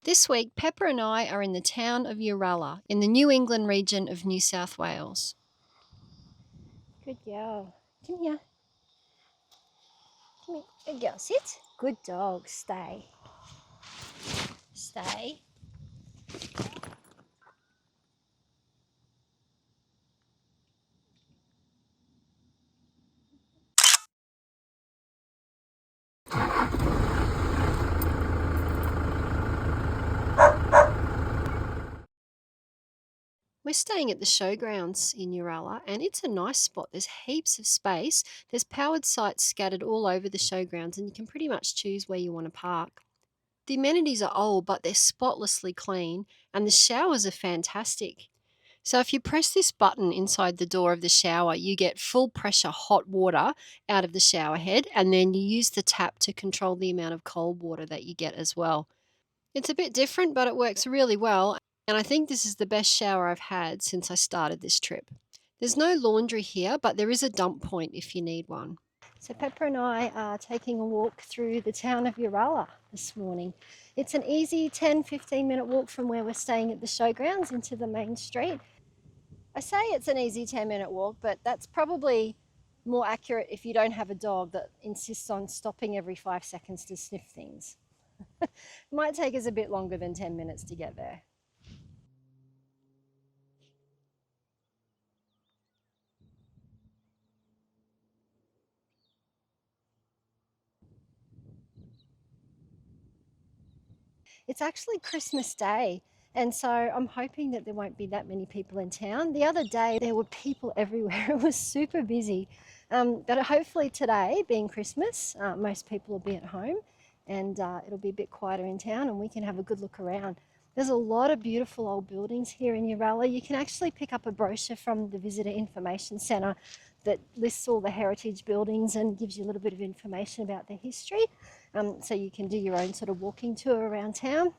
This week, Pepper and I are in the town of Uralla in the New England region of New South Wales. Good girl. Come here. Come here. Good girl. Sit. Good dog. Stay. Stay. We're staying at the showgrounds in Uralla, and it's a nice spot. There's heaps of space. There's powered sites scattered all over the showgrounds, and you can pretty much choose where you want to park. The amenities are old, but they're spotlessly clean, and the showers are fantastic. So if you press this button inside the door of the shower, you get full pressure hot water out of the shower head, and then you use the tap to control the amount of cold water that you get as well. It's a bit different, but it works really well, and I think this is the best shower I've had since I started this trip. There's no laundry here, but there is a dump point if you need one. So Pepper and I are taking a walk through the town of Uralla this morning. It's an easy 10-15 minute walk from where we're staying at the showgrounds into the main street. I say it's an easy 10-minute walk, but that's probably more accurate if you don't have a dog that insists on stopping every 5 seconds to sniff things. It might take us a bit longer than 10 minutes to get there. It's actually Christmas Day, and so I'm hoping that there won't be that many people in town. The other day there were people everywhere. It was super busy. But hopefully today, being Christmas, most people will be at home, and it'll be a bit quieter in town and we can have a good look around. There's a lot of beautiful old buildings here in Uralla. You can actually pick up a brochure from the Visitor Information Centre that lists all the heritage buildings and gives you a little bit of information about the history. So you can do your own sort of walking tour around town.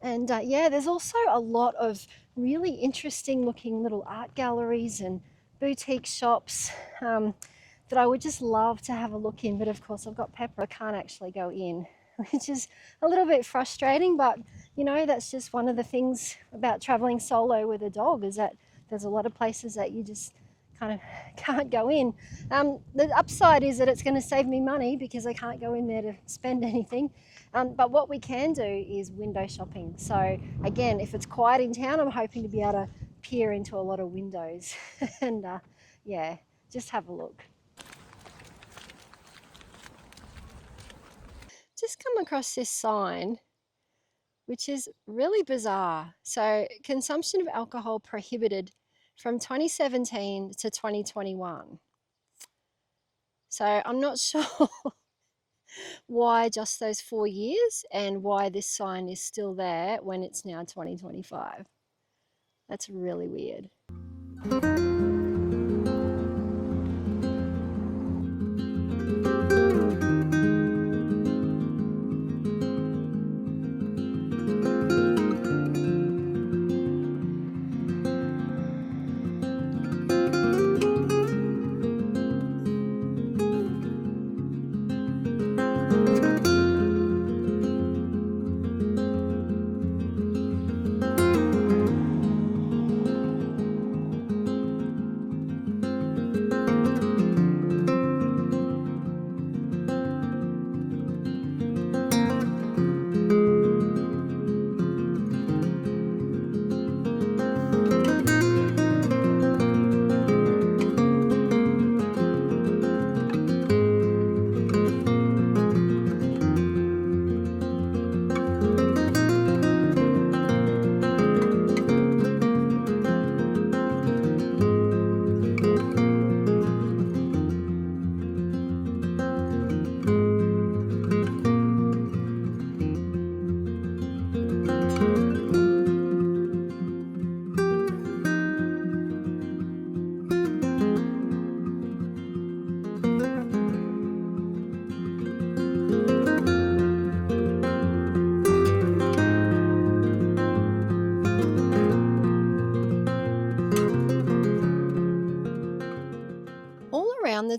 And yeah, there's also a lot of really interesting looking little art galleries and boutique shops that I would just love to have a look in. But of course, I've got Pepper, I can't actually go in, which is a little bit frustrating. But you know, that's just one of the things about traveling solo with a dog, is that there's a lot of places that you just kind of can't go in. The upside is that it's going to save me money because I can't go in there to spend anything. But what we can do is window shopping. So again, if it's quiet in town, I'm hoping to be able to peer into a lot of windows and yeah, just have a look. Just come across this sign, which is really bizarre. So consumption of alcohol prohibited from 2017 to 2021. So I'm not sure why just those 4 years and why this sign is still there when it's now 2025. That's really weird.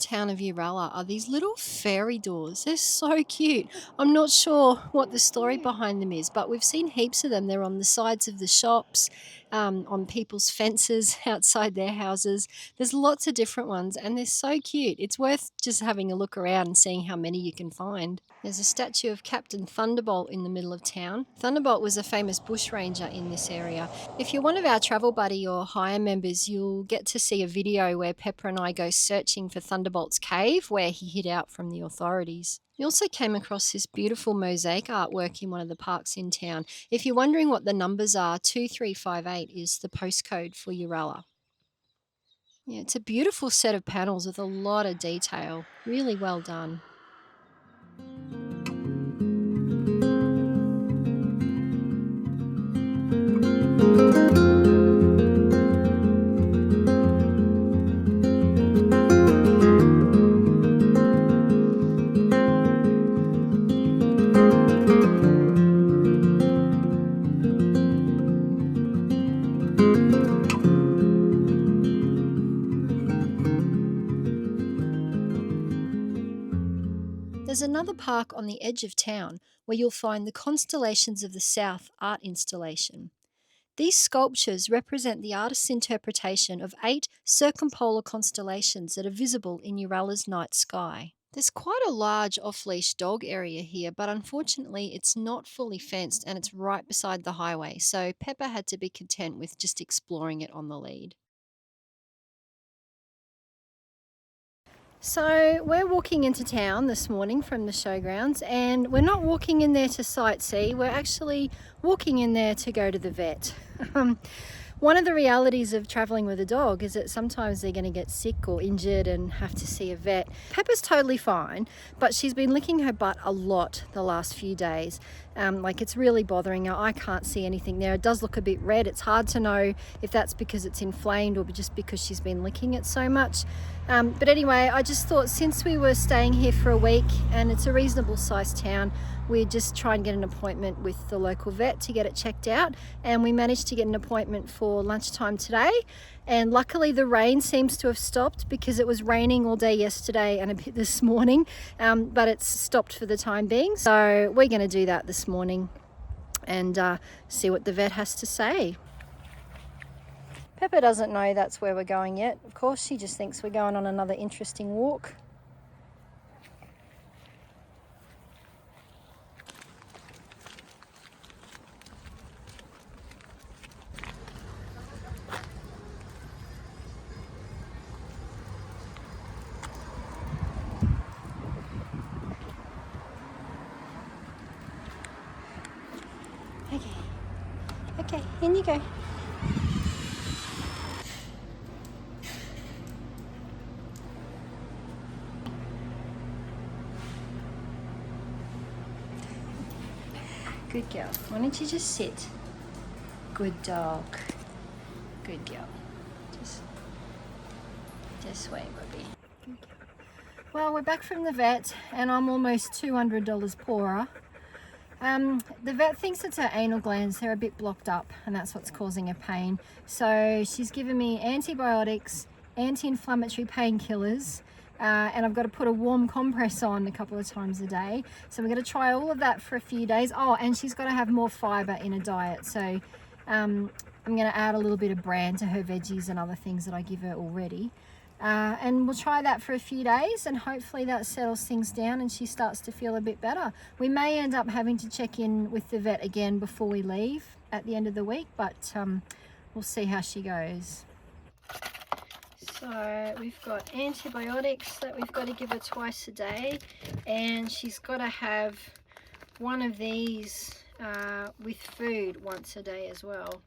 town of Uralla are these little fairy doors. They're so cute. I'm not sure what the story behind them is, but we've seen heaps of them. They're on the sides of the shops, on people's fences outside their houses. There's lots of different ones, and they're so cute. It's worth just having a look around and seeing how many you can find. There's a statue of Captain Thunderbolt in the middle of town. Thunderbolt was a famous bushranger in this area. If you're one of our travel buddy or hire members, you'll get to see a video where Pepper and I go searching for Thunderbolt's cave where he hid out from the authorities. We also came across this beautiful mosaic artwork in one of the parks in town. If you're wondering what the numbers are, 2358 is the postcode for Uralla. Yeah, it's a beautiful set of panels with a lot of detail. Really well done. There's another park on the edge of town where you'll find the Constellations of the South art installation. These sculptures represent the artist's interpretation of 8 circumpolar constellations that are visible in Uralla's night sky. There's quite a large off-leash dog area here, but unfortunately it's not fully fenced and it's right beside the highway, so Pepper had to be content with just exploring it on the lead. So we're walking into town this morning from the showgrounds, and we're not walking in there to sightsee, we're actually walking in there to go to the vet. One of the realities of traveling with a dog is that sometimes they're going to get sick or injured and have to see a vet. Pepper's totally fine, but she's been licking her butt a lot the last few days. Like it's really bothering her. I can't see anything there. It does look a bit red. It's hard to know if that's because it's inflamed or just because she's been licking it so much. But anyway, I just thought since we were staying here for a week and it's a reasonable sized town, we'd just try and get an appointment with the local vet to get it checked out. And we managed to get an appointment for lunchtime today. And luckily the rain seems to have stopped because it was raining all day yesterday and a bit this morning, but it's stopped for the time being. So we're going to do that this morning and see what the vet has to say. Pepper doesn't know that's where we're going yet. Of course, she just thinks we're going on another interesting walk. Okay, in you go. Good girl. Why don't you just sit? Good dog. Good girl. Just wait, Bobby. Good girl. Well, we're back from the vet and I'm almost $200 poorer. The vet thinks it's her anal glands. They're a bit blocked up and that's what's causing her pain. So she's given me antibiotics, anti-inflammatory painkillers, and I've got to put a warm compress on a couple of times a day. So we're going to try all of that for a few days. Oh, and she's got to have more fibre in her diet. So I'm going to add a little bit of bran to her veggies and other things that I give her already. And we'll try that for a few days and hopefully that settles things down and she starts to feel a bit better. We may end up having to check in with the vet again before we leave at the end of the week, but we'll see how she goes. So we've got antibiotics that we've got to give her twice a day, and she's got to have one of these with food once a day as well.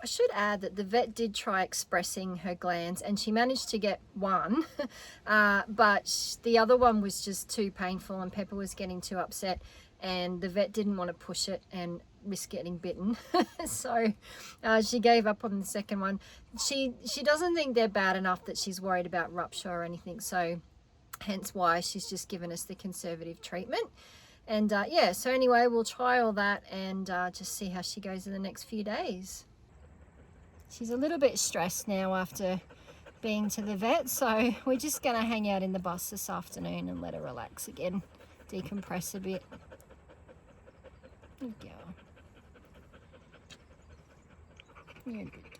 I should add that the vet did try expressing her glands and she managed to get one, but the other one was just too painful and Pepper was getting too upset and the vet didn't want to push it and risk getting bitten. So she gave up on the second one. She doesn't think they're bad enough that she's worried about rupture or anything, so hence why she's just given us the conservative treatment. And yeah, so anyway, we'll try all that and just see how she goes in the next few days. She's a little bit stressed now after being to the vet, so we're just going to hang out in the bus this afternoon and let her relax again, decompress a bit. Good girl. You're a good